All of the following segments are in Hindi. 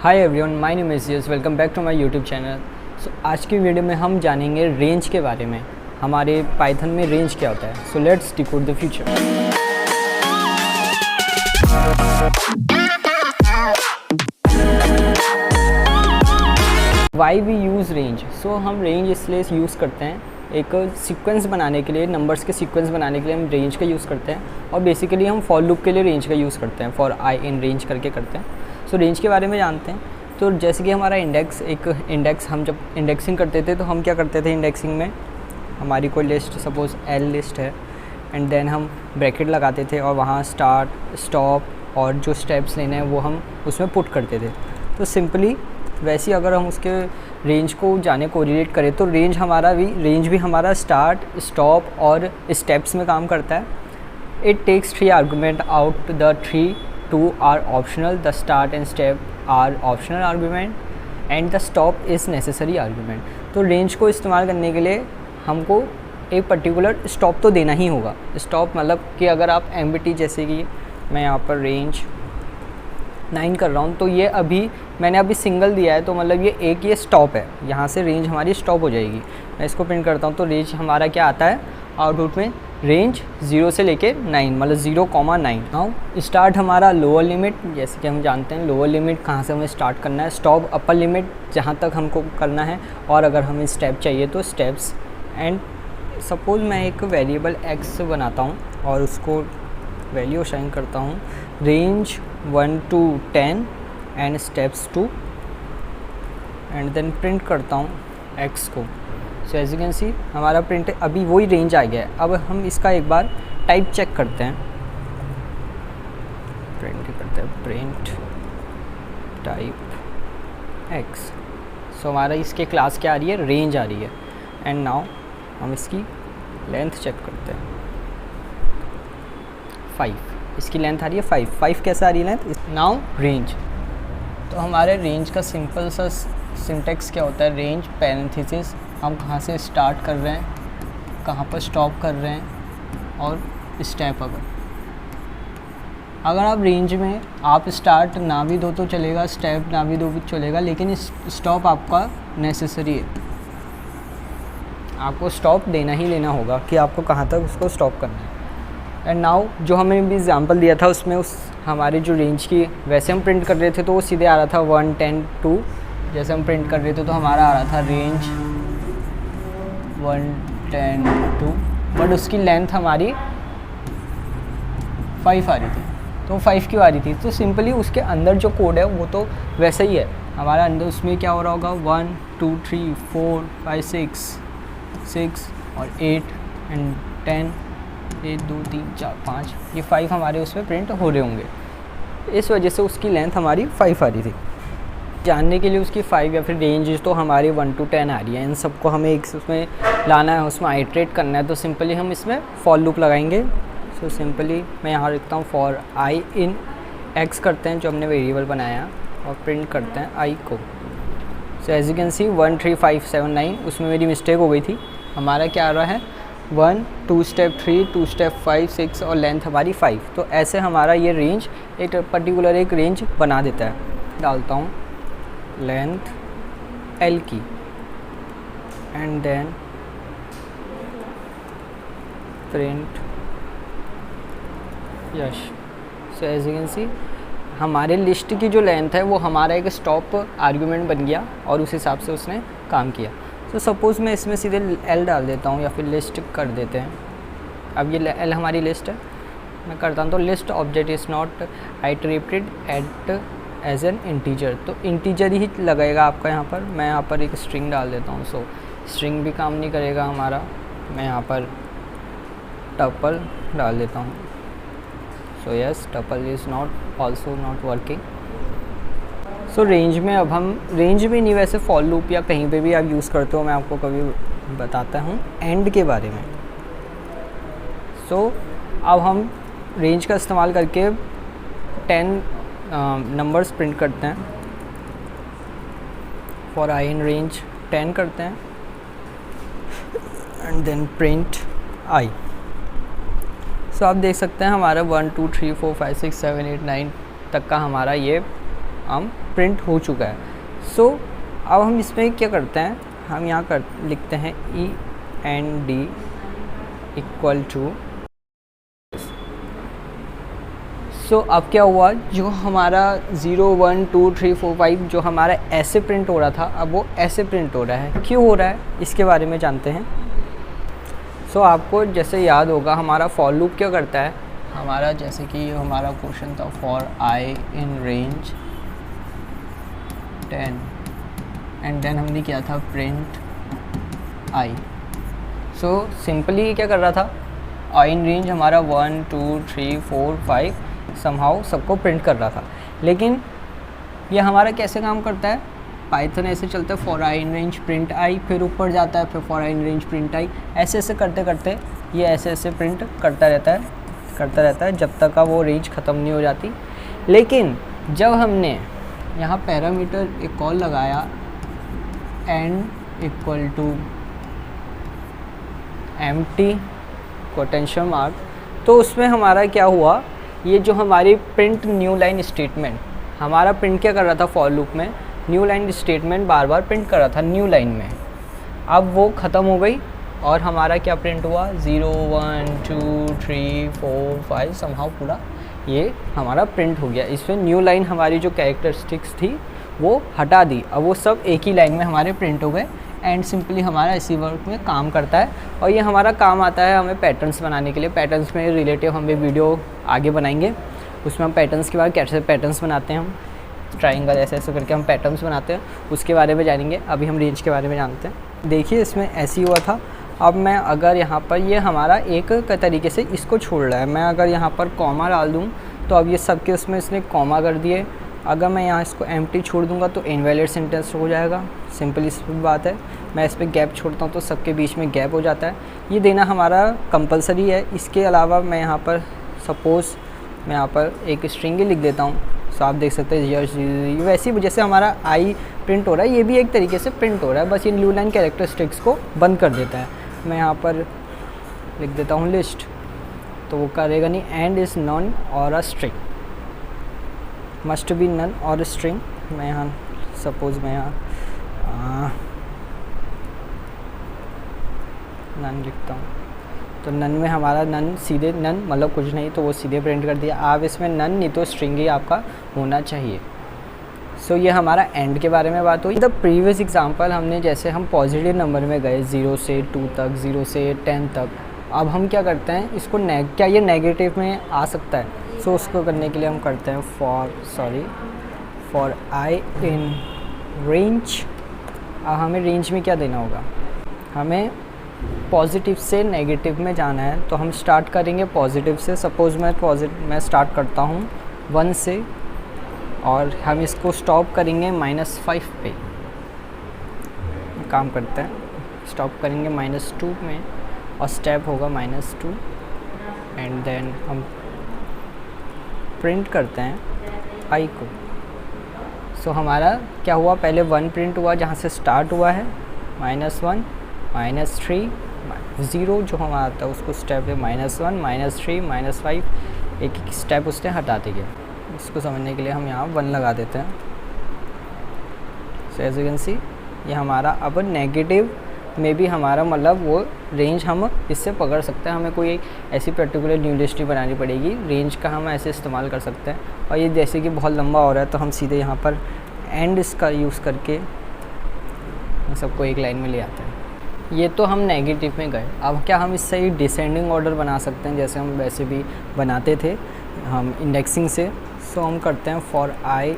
Hi everyone, my name is yes. Welcome back to my YouTube channel. So आज की वीडियो में हम जानेंगे रेंज के बारे में। हमारे पाइथन में रेंज क्या होता है। So let's decode the future. Why we use range. So हम रेंज इसलिए यूज़ करते हैं, एक सीक्वेंस बनाने के लिए, नंबर्स के सीक्वेंस बनाने के लिए हम रेंज का यूज़ करते हैं। और बेसिकली हम फॉर लूप के लिए रेंज का यूज़ करते हैं, फॉर आई इन रेंज करके करते हैं। सो रेंज के बारे में जानते हैं। तो जैसे कि हमारा इंडेक्स हम जब इंडेक्सिंग करते थे तो हम क्या करते थे, इंडेक्सिंग में हमारी कोई लिस्ट, सपोज़ एल लिस्ट है, एंड देन हम ब्रैकेट लगाते थे और वहाँ स्टार्ट, स्टॉप और जो स्टेप्स लेने हैं वो हम उसमें पुट करते थे। तो सिंपली वैसे ही अगर हम उसके रेंज को जाने को रिलेट करें तो रेंज भी हमारा स्टार्ट, स्टॉप और स्टेप्स में काम करता है। It takes 3 argument out, the 2 are optional, the start and step are optional argument and the stop is necessary argument. तो रेंज को इस्तेमाल करने के लिए हमको एक पर्टिकुलर स्टॉप तो देना ही होगा। स्टॉप मतलब कि अगर आप एम्बिटी, जैसे कि मैं यहाँ पर रेंज 9 कर रहा हूँ, तो ये मैंने अभी सिंगल दिया है, तो मतलब ये स्टॉप है, यहाँ से रेंज हमारी स्टॉप हो जाएगी। मैं इसको प्रिंट करता हूँ तो रेंज हमारा क्या आता है आउटपुट में, रेंज 0 से लेके 9, मतलब 0,9। नाउ स्टार्ट हमारा लोअर लिमिट, जैसे कि हम जानते हैं लोअर लिमिट कहाँ से हमें स्टार्ट करना है, स्टॉप अपर लिमिट जहाँ तक हमको करना है, और अगर हमें स्टेप चाहिए तो स्टेप्स। एंड सपोज़ मैं एक वेरिएबल x बनाता हूँ और उसको वैल्यू असाइन करता हूँ range 1 to 10 and steps 2, and then print करता हूँ x को। So as you can see हमारा प्रिंट अभी वही रेंज आ गया है। अब हम इसका एक बार टाइप चेक करते हैं, प्रिंट टाइप x। सो हमारा इसके क्लास क्या आ रही है, रेंज आ रही है। एंड नाउ हम इसकी लेंथ चेक करते हैं, 5 इसकी लेंथ आ रही है, 5 कैसे आ रही है लेंथ। नाउ रेंज, तो हमारे रेंज का सिंपल सा सिंटेक्स क्या होता है, रेंज पैरेंथेसिस, हम कहाँ से स्टार्ट कर रहे हैं, कहाँ पर स्टॉप कर रहे हैं, और स्टेप। अगर आप रेंज में आप स्टार्ट ना भी दो तो चलेगा, स्टेप ना भी दो भी चलेगा, लेकिन स्टॉप आपका नेसेसरी है। आपको स्टॉप देना ही लेना होगा कि आपको कहाँ तक उसको स्टॉप करना है। एंड नाउ जो हमें भी एग्जांपल दिया था उसमें हमारे जो रेंज की वैसे हम प्रिंट कर रहे थे तो वो सीधे आ रहा था 1, 10, 2। जैसे हम प्रिंट कर रहे थे तो हमारा आ रहा था रेंज 1, 10, 2, बट उसकी लेंथ हमारी 5 आ रही थी। तो 5 क्यों आ रही थी, तो सिंपली उसके अंदर जो कोड है वो तो वैसा ही है। हमारा अंदर उसमें क्या हो रहा होगा, 1, 2, 3, 4, 5, 6 और 8 एंड 10, 1, 2, 3, 4, 5, ये 5 हमारे उसमें प्रिंट हो रहे होंगे। इस वजह से उसकी लेंथ हमारी 5 आ रही थी। जानने के लिए उसकी 5 या फिर रेंज तो हमारी 1 to 10 आ रही है, इन सबको हमें एक उसमें लाना है, उसमें आइट्रेट करना है। तो सिंपली हम इसमें फॉर लूप लगाएंगे। सो सिंपली मैं यहाँ लिखता हूँ फॉर आई इन x करते हैं जो हमने वेरिएबल बनाया, और प्रिंट करते हैं i को। So as you can see 1, 3, 5, 7, 9, उसमें मेरी मिस्टेक हो गई थी। हमारा क्या आ रहा है 1, 2 स्टेप 3, 2 स्टेप 5, 6 और लेंथ हमारी 5। तो ऐसे हमारा ये रेंज एक पर्टिकुलर एक रेंज बना देता है। डालता हूँ लेंथ l की, and then print Yash. So as you can see हमारे लिस्ट की जो लेंथ है वो हमारा एक स्टॉप आर्गुमेंट बन गया और उस हिसाब से उसने काम किया। तो सपोज़ मैं इसमें सीधे l डाल देता हूँ या फिर लिस्ट कर देते हैं। अब ये l हमारी लिस्ट है, मैं करता हूँ तो list object is not iterated at as an integer. तो इंटीजर ही लगेगा आपका यहाँ पर। मैं यहाँ पर एक स्ट्रिंग डाल देता हूँ। सो स्ट्रिंग भी काम नहीं करेगा हमारा, मैं यहाँ पर टपल डाल देता हूँ। So yes, tuple is not also not working. So range में अब हम रेंज में नहीं, वैसे फॉर लूप या कहीं पे भी आप यूज़ करते हो, मैं आपको कभी बताता हूँ एंड के बारे में। सो अब हम रेंज का इस्तेमाल करके 10 नंबर्स प्रिंट करते हैं। फॉर आई इन रेंज 10 करते हैं एंड देन प्रिंट आई। सो आप देख सकते हैं हमारा 1, 2, 3, 4, 5, 6, 7, 8, 9 तक का हमारा ये हम प्रिंट हो चुका है। सो अब हम इसमें क्या करते हैं, हम यहाँ लिखते हैं END इक्वल टू। सो अब क्या हुआ, जो हमारा 0 1 2 3 4 5 जो हमारा ऐसे प्रिंट हो रहा था, अब वो ऐसे प्रिंट हो रहा है। क्यों हो रहा है, इसके बारे में जानते हैं। सो आपको जैसे याद होगा, हमारा फॉर लूप क्या करता है, हमारा जैसे कि हमारा क्वेश्चन था for I in range 10 and then हमने किया था प्रिंट I। सो सिंपली क्या कर रहा था, I इन रेंज हमारा 1 2 3 4 5 समहाउ सबको प्रिंट कर रहा था। लेकिन ये हमारा कैसे काम करता है, पाइथन ऐसे चलता है for I in range print I, फिर ऊपर जाता है, फिर for I in range print I, ऐसे ऐसे करते करते ये ऐसे ऐसे प्रिंट करता रहता है जब तक का वो रेंज ख़त्म नहीं हो जाती। लेकिन जब हमने यहाँ पैरामीटर एक और लगाया and equal to empty quotation mark, तो उसमें हमारा क्या हुआ, ये जो हमारी प्रिंट न्यू लाइन स्टेटमेंट, हमारा प्रिंट क्या कर रहा था फॉर लूप में, न्यू लाइन स्टेटमेंट बार बार प्रिंट कर रहा था न्यू लाइन में। अब वो ख़त्म हो गई और हमारा क्या प्रिंट हुआ, 0 1 2 3 4 5 समहाउ पूरा ये हमारा प्रिंट हो गया। इसमें न्यू लाइन हमारी जो कैरेक्टरिस्टिक्स थी वो हटा दी, अब वो सब एक ही लाइन में हमारे प्रिंट हो गए। एंड सिंपली हमारा इसी वर्क में काम करता है और ये हमारा काम आता है हमें पैटर्न्स बनाने के लिए। पैटर्न्स में रिलेटिव हम भी वीडियो आगे बनाएंगे, उसमें हम पैटर्न्स के बाद कैसे पैटर्न्स बनाते हैं, हम ट्राइंगल ऐसे ऐसे करके हम पैटर्न्स बनाते हैं, उसके बारे में जानेंगे। अभी हम रेंज के बारे में जानते हैं। देखिए इसमें ऐसे ही हुआ था। अब मैं अगर यहाँ पर ये हमारा एक तरीके से इसको छोड़ रहा है, मैं अगर यहाँ पर कॉमा डाल दूँ तो अब ये सबके उसमें इसने कॉमा कर दिए। अगर मैं यहाँ इसको एम्प्टी छोड़ दूँगा तो इनवैलिड सेंटेंस हो जाएगा, सिंपल इस बात है। मैं इस पर गैप छोड़ता हूँ तो सबके बीच में गैप हो जाता है, ये देना हमारा कंपलसरी है। इसके अलावा मैं यहाँ पर सपोज़ मैं यहाँ पर एक स्ट्रिंग ही लिख देता हूँ, सो आप देख सकते हैं यश वैसे ही जैसे हमारा I प्रिंट हो रहा है, ये भी एक तरीके से प्रिंट हो रहा है, बस ये न्यू लाइन कैरेक्टरिस्टिक्स को बंद कर देता है। मैं यहाँ पर लिख देता हूँ लिस्ट, तो वो करेगा नहीं। And is none or a string, must be none or string. मैं यहाँ सपोज़ मैं यहाँ नन लिखता हूँ, तो नन में हमारा नन सीधे नन मतलब कुछ नहीं, तो वो सीधे प्रिंट कर दिया। आप इसमें नन नहीं तो स्ट्रिंग ही आपका होना चाहिए। सो ये हमारा एंड के बारे में बात हुई। द प्रीवियस एग्जांपल हमने जैसे हम पॉजिटिव नंबर में गए 0 से 2 तक, 0 से 10 तक। अब हम क्या करते हैं इसको क्या ये नेगेटिव में आ सकता है, सो उसको करने के लिए हम करते हैं फॉर I इन रेंज। अब हमें रेंज में क्या देना होगा, हमें पॉजिटिव से नेगेटिव में जाना है, तो हम स्टार्ट करेंगे पॉजिटिव से। सपोज़ मैं स्टार्ट करता हूँ 1 से और हम इसको स्टॉप करेंगे -5 पे। काम करते हैं, स्टॉप करेंगे -2 में और स्टेप होगा -2 एंड देन हम प्रिंट करते हैं I को। सो हमारा क्या हुआ, पहले 1 प्रिंट हुआ जहाँ से स्टार्ट हुआ है, -1 -3 0 जो हमारा आता है उसको स्टेप है -1 -3 -5, एक एक स्टेप उसने हटा दिए। इसको समझने के लिए हम यहाँ 1 लगा देते हैं। So as you can see ये हमारा अब नेगेटिव में भी हमारा मतलब वो रेंज हम इससे पकड़ सकते हैं। हमें कोई ऐसी पर्टिकुलर न्यू लिस्ट नहीं बनानी पड़ेगी, रेंज का हम ऐसे इस्तेमाल कर सकते हैं। और ये जैसे कि बहुत लंबा हो रहा है तो हम सीधे यहाँ पर एंड इसका यूज़ करके सबको एक लाइन में ले आते हैं। ये तो हम नेगेटिव में गए। अब क्या हम इससे ही डिसेंडिंग ऑर्डर बना सकते हैं, जैसे हम वैसे भी बनाते थे हम इंडेक्सिंग से। सो हम करते हैं फॉर I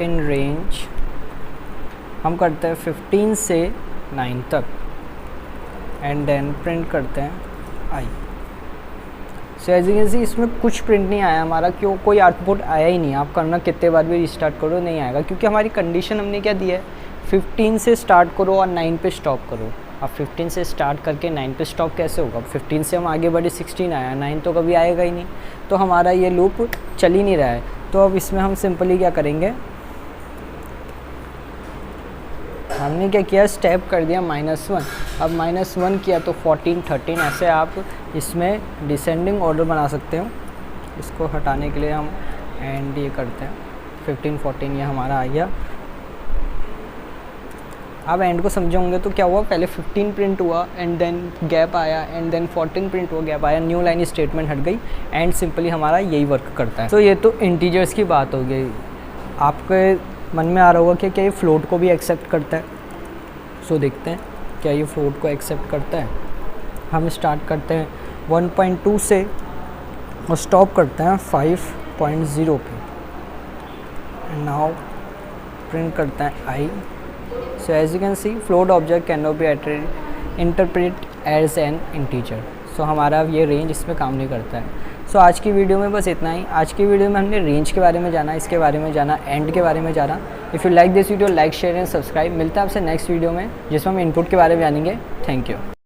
इन रेंज, हम करते हैं 15 से 9 तक एंड देन प्रिंट करते हैं I। So as you can see इसमें कुछ प्रिंट नहीं आया हमारा, क्यों, कोई आउटपुट आया ही नहीं। आप करना कितने बार भी रिस्टार्ट करो नहीं आएगा, क्योंकि हमारी कंडीशन हमने क्या दी है, 15 से स्टार्ट करो और 9 पे स्टॉप करो। अब 15 से स्टार्ट करके 9 पे स्टॉप कैसे होगा, 15 से हम आगे बढ़े 16 आया, 9 तो कभी आएगा ही नहीं, तो हमारा ये लूप चल ही नहीं रहा है। तो अब इसमें हम सिंपली क्या करेंगे, हमने क्या किया, स्टेप कर दिया -1। अब -1 किया तो 14 13 ऐसे आप इसमें डिसेंडिंग ऑर्डर बना सकते हो। इसको हटाने के लिए हम एंड ये करते हैं 15 14 ये हमारा आ गया। आप एंड को समझे होंगे तो क्या हुआ, पहले 15 प्रिंट हुआ एंड देन गैप आया एंड देन 14 प्रिंट हुआ, गैप आया, न्यू लाइन स्टेटमेंट हट गई, एंड सिंपली हमारा यही वर्क करता है। तो ये तो इंटीजर्स की बात हो गई। आपके मन में आ रहा होगा कि क्या ये फ्लोट को भी एक्सेप्ट करता है। सो देखते हैं क्या ये फ्लोट को एक्सेप्ट करता है। हम स्टार्ट करते हैं 1.2 से और स्टॉप करते हैं 5.0 पे। नाउ प्रिंट करते हैं I. So as you can see float object can not be interpret as an integer. So हमारा ये रेंज इसमें काम नहीं करता है। सो आज की वीडियो में बस इतना ही। आज की वीडियो में हमने रेंज के बारे में जाना, इसके बारे में जाना, एंड के बारे में जाना। If you like this video, like share and subscribe. मिलता है आपसे नेक्स्ट वीडियो में जिसमें हम इनपुट के बारे में जानेंगे। Thank you.